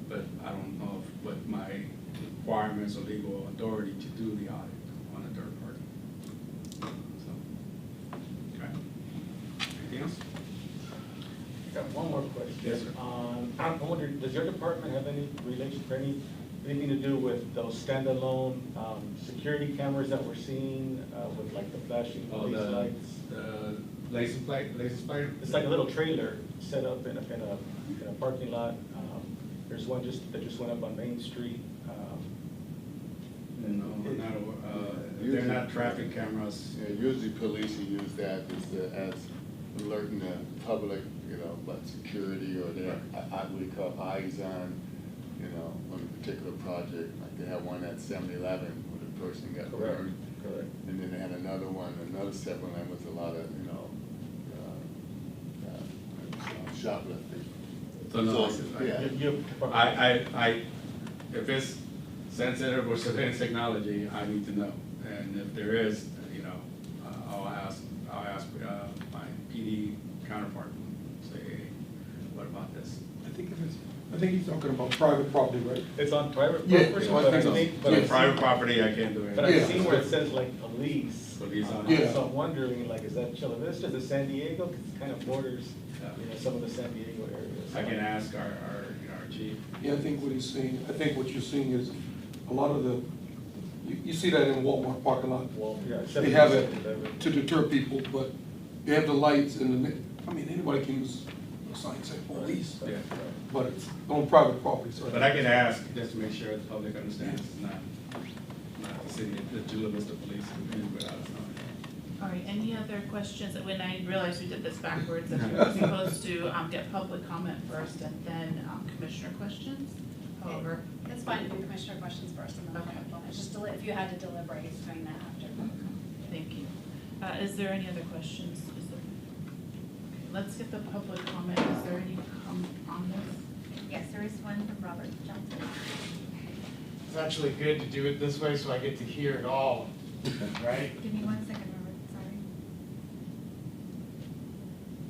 but I don't know what my requirements or legal authority to do the audit on a third party. So, okay. Anything else? Got one more question. Yes, sir. I'm wondering, does your department have any relation, anything to do with those standalone security cameras that we're seeing with like the flashing police lights? The laser spider? It's like a little trailer set up in a parking lot. There's one that just went up on Main Street. They're not traffic cameras. Yeah, usually police will use that as alerting the public, you know, about security, or they have, we call eyes on, you know, on a particular project. Like they had one at 7-Eleven where the person got burned. Correct. And then they had another 7-Eleven with a lot of, you know, shoplifting. So no, yeah. If it's sensitive or surveillance technology, I need to know. And if there is, you know, I'll ask my PD counterpart, say, hey, what about this? I think he's talking about private property, right? It's on private Yeah, property, so I but I think so. think, but Yeah. I've Private seen- property, I can't do it. but I've Yeah. seen where it says like police. Police on Yeah. So I'm wondering, like, is that chilling? It's just in San Diego, 'cause it kind of borders, you know, some of the San Diego areas. I can ask our chief. Yeah, I think what he's saying, I think what you're seeing is a lot of the, you see that in Walmart parking lot. Well, yeah, They have it 7-Eleven. to deter people, but they have the lights and I mean, anybody can use a sign saying police, Yeah. but it's on private property, so. But I can ask just to make sure the public understands it's not the city, the Chula Vista Police, without us knowing. All right, any other questions? When I realized we did this backwards, and we were supposed to get public comment first and then commissioner questions. However, It's fine to do commissioner questions first and then Okay. public comment. It's just if you had to deliberate, doing that after. thank you. Is there any other questions? Okay, let's get the public comment. Is there any comment on this? Yes, there is one from Robert Johnson. It's actually good to do it this way so I get to hear it all, right? Give me 1 second, Robert, sorry.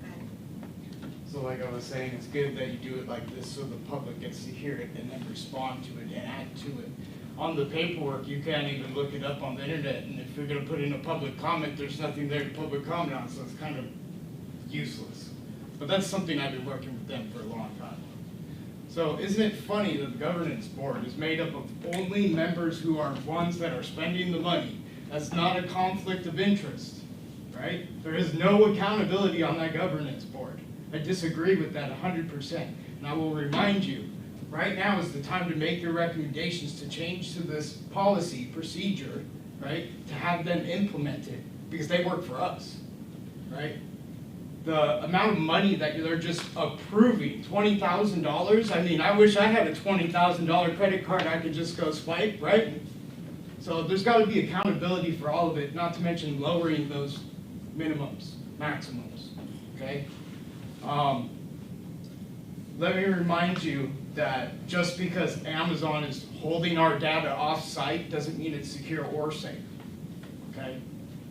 Go ahead. So like I was saying, it's good that you do it like this so the public gets to hear it and then respond to it and add to it. On the paperwork, you can't even look it up on the internet, and if you're gonna put in a public comment, there's nothing there to public comment on, so it's kind of useless. But that's something I've been working with them for a long time. So isn't it funny that the governance board is made up of only members who are ones that are spending the money? That's not a conflict of interest, right? There is no accountability on that governance board. I disagree with that 100%. And I will remind you, right now is the time to make your recommendations to change to this policy procedure, right? To have them implemented, because they work for us, right? The amount of money that they're just approving, $20,000, I mean, I wish I had a $20,000 credit card I could just go swipe, right? So there's gotta be accountability for all of it, not to mention lowering those minimums, maximums, okay? Let me remind you that just because Amazon is holding our data off-site doesn't mean it's secure or safe, okay?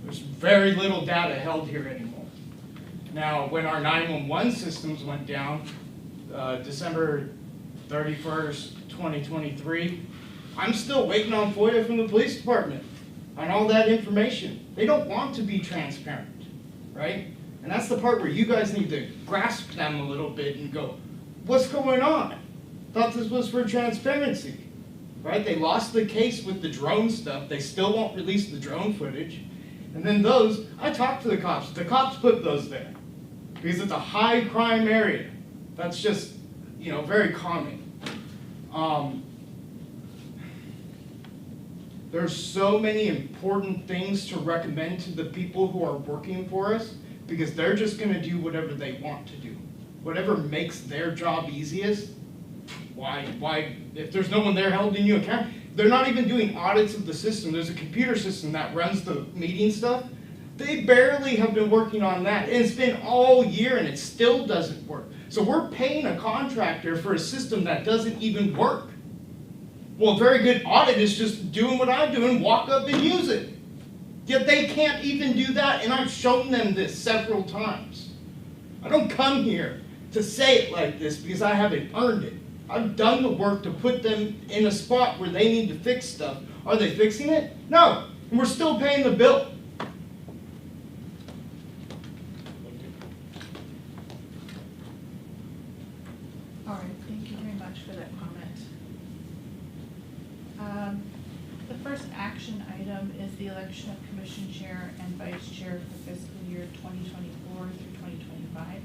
There's very little data held here anymore. Now, when our 911 systems went down, December 31st, 2023, I'm still waiting on FOIA from the police department. on all that information. They don't want to be transparent, right? And that's the part where you guys need to grasp them a little bit and go, what's going on? Thought this was for transparency, right? They lost the case with the drone stuff. They still won't release the drone footage. And then those, I talked to the cops. The cops put those there because it's a high crime area. That's just, very common. There's so many important things to recommend to the people who are working for us because they're just going to do whatever they want to do. Whatever makes their job easiest. Why, if there's no one there holding you accountable, they're not even doing audits of the system. There's a computer system that runs the meeting stuff. They barely have been working on that. And it's been all year and it still doesn't work. So we're paying a contractor for a system that doesn't even work. Well, a very good audit is just doing what I'm doing, walk up and use it. Yet they can't even do that, and I've shown them this several times. I don't come here to say it like this because I haven't earned it. I've done the work to put them in a spot where they need to fix stuff. Are they fixing it? No. And we're still paying the bill. All right, thank you very much for that comment. The first action item is the election of commission chair and vice chair for fiscal year 2024 through 2025.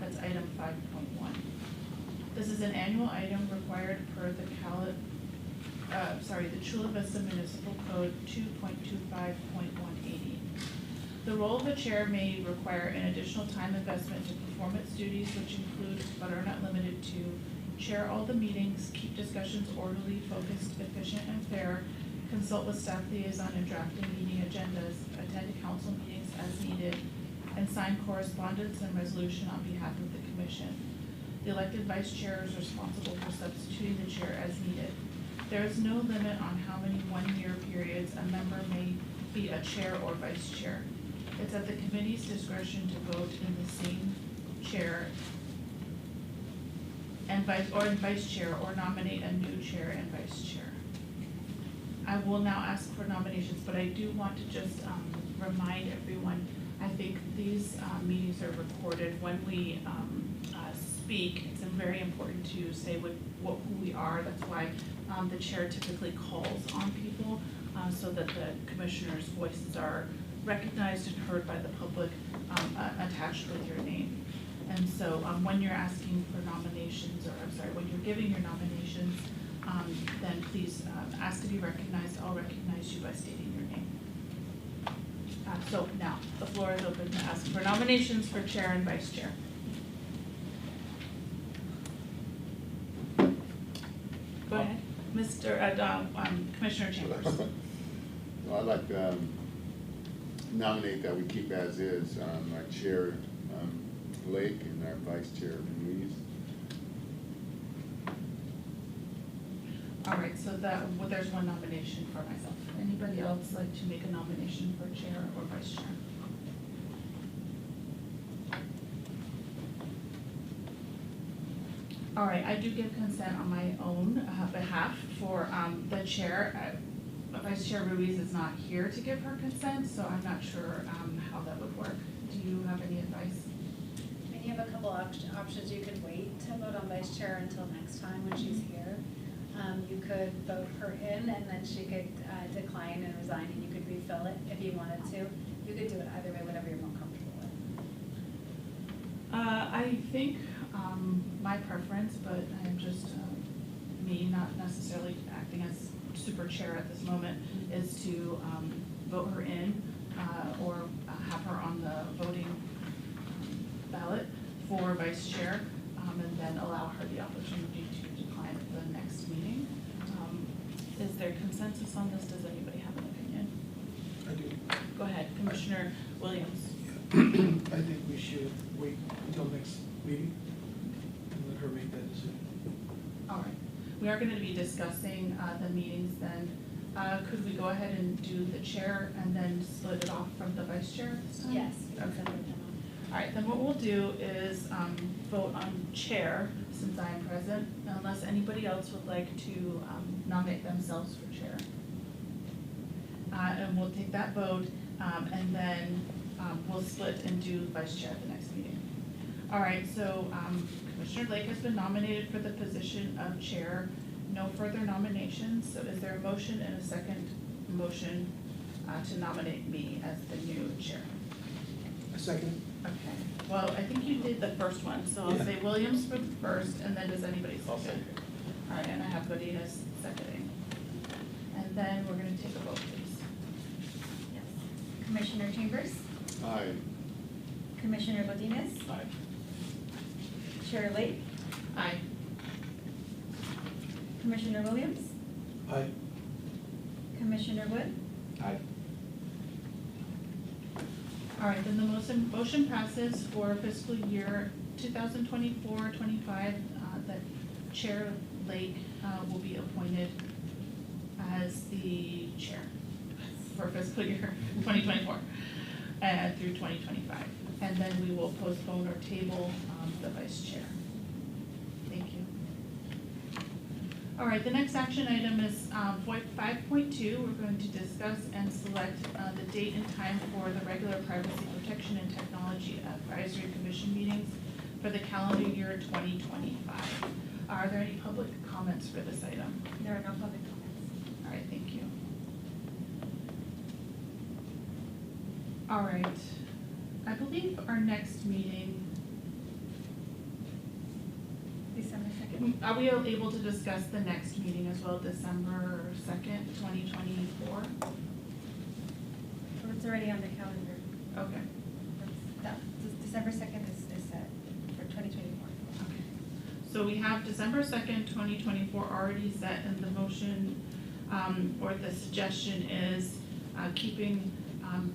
That's item 5.1. This is an annual item required per the Chula Vista Municipal Code 2.25.180. The role of the chair may require an additional time investment to perform its duties, which include, but are not limited to, chair all the meetings, keep discussions orderly, focused, efficient, and fair, consult with staff liaison in drafting meeting agendas, attend council meetings as needed, and sign correspondence and resolution on behalf of the commission. The elected vice chair is responsible for substituting the chair as needed. There is no limit on how many one-year periods a member may be a chair or vice chair. It's at the committee's discretion to vote in the same chair and vice chair, or nominate a new chair and vice chair. I will now ask for nominations, but I do want to just remind everyone, I think these meetings are recorded. When we speak, it's very important to say who we are. That's why the chair typically calls on people so that the commissioners' voices are recognized and heard by the public attached with your name. And so when you're asking for nominations, or I'm sorry, when you're giving your nominations, then please ask to be recognized. I'll recognize you by stating your name. So now, the floor is open to ask for nominations for chair and vice chair. Go ahead, Commissioner Chambers. Well, I'd like to nominate that we keep as is, our chair, Blake, and our vice chair, Louise. All right, so there's one nomination for myself. Anybody else like to make a nomination for chair or vice chair? All right, I do give consent on my own behalf for the chair. Vice Chair Ruiz is not here to give her consent, so I'm not sure how that would work. Do you have any advice? And you have a couple options. You could wait to vote on vice chair until next time when she's here. You could vote her in, and then she could decline and resign, and you could refill it if you wanted to. You could do it either way, whatever you're more comfortable with. I think my preference, but I'm just me, not necessarily acting as super chair at this moment, is to vote her in or have her on the voting ballot for vice chair, and then allow her the opportunity to decline at the next meeting. Is there consensus on this? Does anybody have an opinion? I do. Go ahead, Commissioner Williams. I think we should wait until next meeting and let her make that decision. All right. We are going to be discussing the meetings then. Could we go ahead and do the chair and then split it off from the vice chair this time? Yes. Okay. All right, then what we'll do is vote on chair since I am present, unless anybody else would like to nominate themselves for chair. and we'll take that vote, and then, we'll split and do vice chair at the next meeting. All right, so, Commissioner Lake has been nominated for the position of chair. No further nominations, so is there a motion and a second motion, to nominate me as the new chair? A second? Okay, well, I think you did the first one, so I'll Yeah. say Williams for the first, and then does anybody I'll second? second. All right, and I have Godinez seconding. And then we're gonna take a vote, please. Yes. Commissioner Chambers, Aye. Commissioner Godinez, Aye. Chair Lake, Aye. Commissioner Williams, Aye. Commissioner Wood, Aye. All right, then the motion passes for fiscal year 2024-25, that Chair Lake, will be appointed as the chair for fiscal year 2024, through 2025. And then we will postpone or table, the vice chair. Thank you. All right, the next action item is 5.2. We're going to discuss and select the date and time for the regular Privacy Protection and Technology Advisory Commission meetings for the calendar year 2025. Are there any public comments for this item? there are no public comments. All right, thank you. All right, I believe our next meeting, December 2nd. are we able to discuss the next meeting as well, December 2nd, 2024? So it's already on the calendar. Okay. December 2nd is set for 2024. Okay. So we have December 2nd, 2024 already set, and the motion, or the suggestion is keeping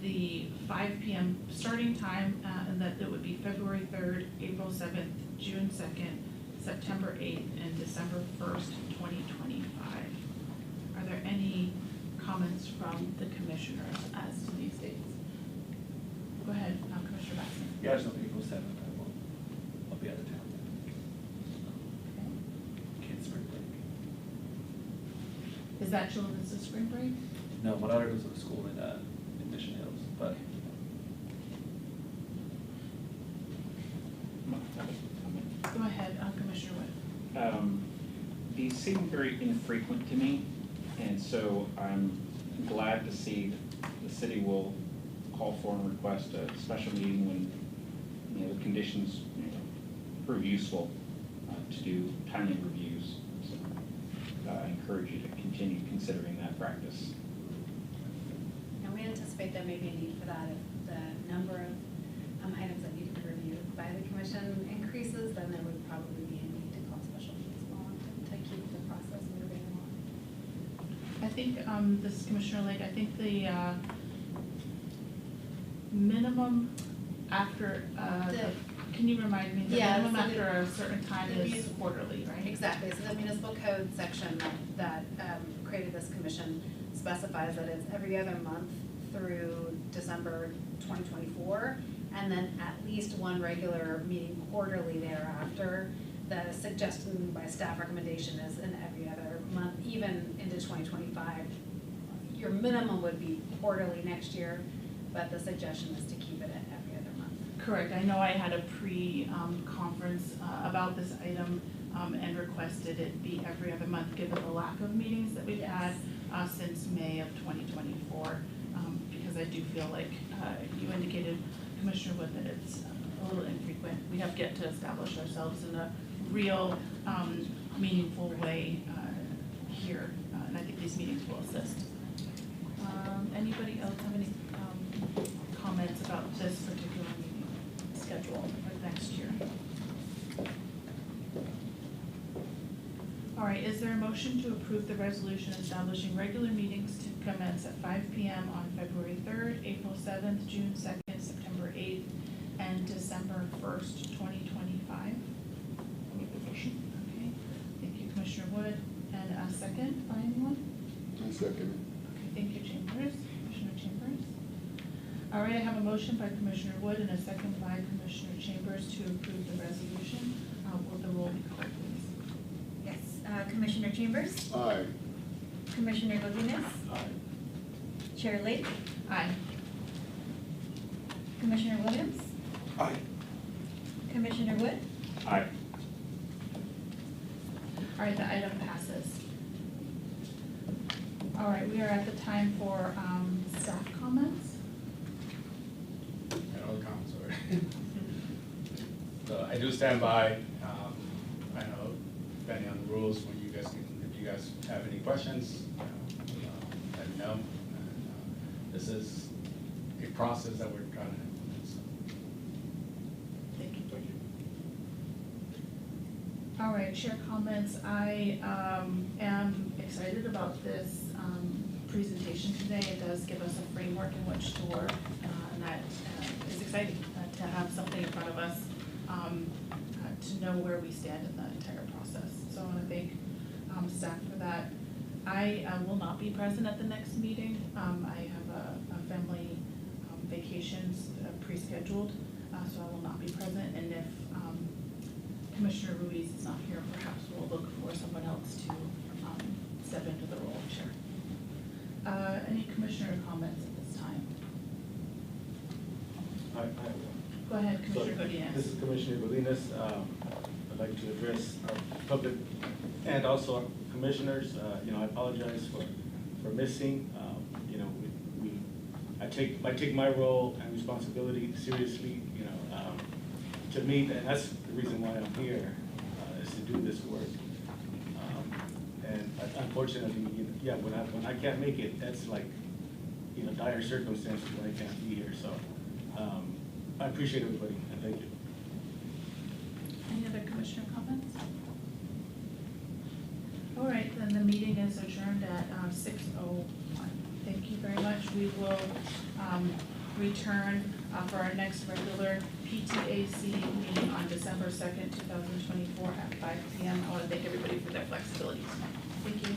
the 5 p.m. starting time, and that it would be February 3rd, April 7th, June 2nd, September 8th, and December 1st, 2025. Are there any comments from the commissioners as to these dates? Go ahead, Commissioner Baxter. Yeah, it's on April 7th, I'll be out of town. Kids spring break. Is that children's spring break? No, my daughter goes to school in Mission Hills, but Go ahead, Commissioner Wood. These seem very infrequent to me, and so I'm glad to see the city will call for and request a special meeting when, the conditions, prove useful to do timely reviews. So I encourage you to continue considering that practice. And we anticipate there may be a need for that if the number of items that need to be reviewed by the commission increases, then there would probably be a need to call special meetings more often to keep the process moving along. I think, this is Commissioner Lake, I think the, minimum after, can you remind me, the Yeah, minimum so after a certain time the is munis- quarterly, right? Exactly, so the municipal code section that created this commission specifies that it's every other month through December 2024, and then at least one regular meeting quarterly thereafter. The suggestion by staff recommendation is in every other month, even into 2025. Your minimum would be quarterly next year, but the suggestion is to keep it at every other month. Correct, I know I had a conference about this item, and requested it be every other month, given the lack of meetings that we've had since May of 2024. Because I do feel like, you indicated, Commissioner Wood, that it's a little infrequent. We have yet to establish ourselves in a real, meaningful way, here, and I think these meetings will assist. Anybody else have any, comments about this particular meeting schedule for next year? All right, is there a motion to approve the resolution establishing regular meetings to commence at 5 p.m. on February 3rd, April 7th, June 2nd, September 8th, and December 1st, 2025? I'll make the motion. Okay, thank you, Commissioner Wood. And a second by anyone? I second Okay, thank you, Chambers, Commissioner Chambers. All right, I have a motion by Commissioner Wood and a second by Commissioner Chambers to approve the resolution. Will the roll be called, please? Yes, Commissioner Chambers, it. Aye. Commissioner Godinez, Aye. Chair Lake, Aye. Commissioner Williams, Aye. Commissioner Wood, Aye. All right, the item passes. All right, we are at the time for staff comments. And all the comments are. So I do stand by, I know, depending on the rules, when you guys, if you guys have any questions, let me know. And, this is a process that we're trying to implement, so. Thank you. All right, share comments. I am excited about this presentation today. It does give us a framework in which to work, and that is exciting to have something in front of us, to know where we stand in the entire process. So I want to thank staff for that. I will not be present at the next meeting. I have a family vacations pre-scheduled, so I will not be present. And if Commissioner Ruiz is not here, perhaps we'll look for someone else to step into the role of chair. Any commissioner comments at this time? I will. Go ahead, So, Commissioner Godinez. This is Commissioner Godinez. I'd like to address our public and also our commissioners. I apologize for missing. I take my role and responsibility seriously, to meet, and that's the reason why I'm here, is to do this work. And unfortunately, when I can't make it, that's like, dire circumstances when I can't be here, so, I appreciate everybody, and thank you. Any other commissioner comments? All right, then the meeting is adjourned at 6:01. Thank you very much. We will return for our next regular PTAC meeting on December 2nd, 2024 at 5 p.m. I want to thank everybody for their flexibility tonight. Thank you.